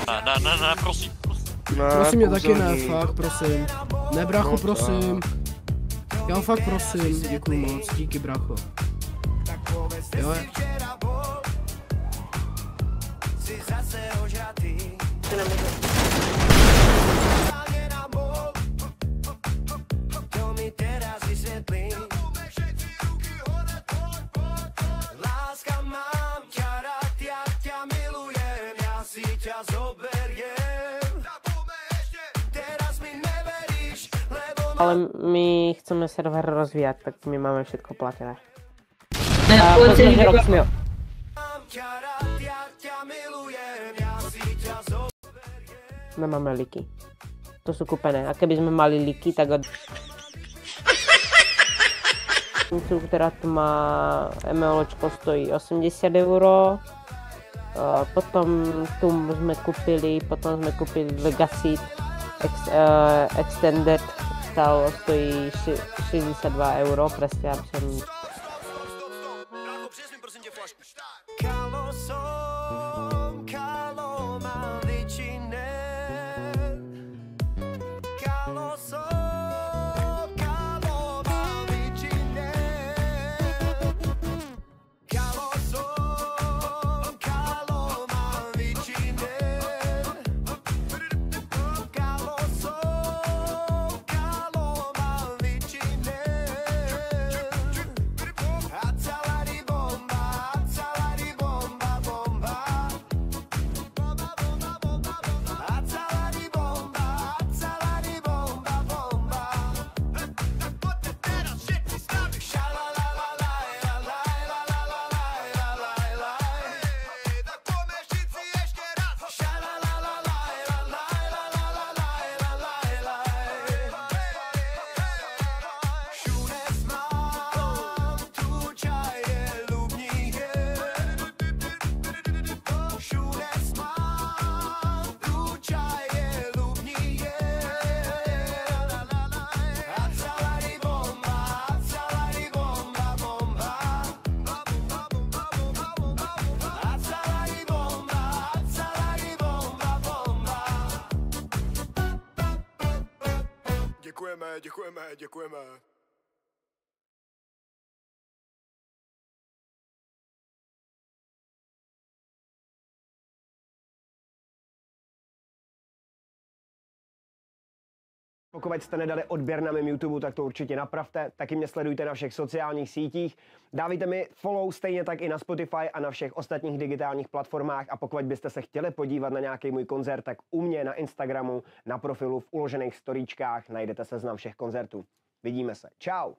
Ne, prosím. Prosím mě taky ne, fakt, prosím. Ne, brácho, prosím. Já fakt prosím, děkuji moc, díky, brácho. Jo. Ale my chceme server rozvíjať, tak my máme všetko platené. Nemáme liky. To sú kúpené. A keby sme mali liky, tak od... ktorá tu má MLOčko stojí 80 €. Potom tu sme kúpili Legacy Extended. Stojí 62 €, presne, aby som... Děkujeme. Pokud jste nedali odběr na mém YouTube, tak to určitě napravte. Taky mě sledujte na všech sociálních sítích. Dávejte mi follow stejně tak i na Spotify a na všech ostatních digitálních platformách. A pokud byste se chtěli podívat na nějaký můj koncert, tak u mě na Instagramu, na profilu v uložených storíčkách najdete seznam všech koncertů. Vidíme se. Čau.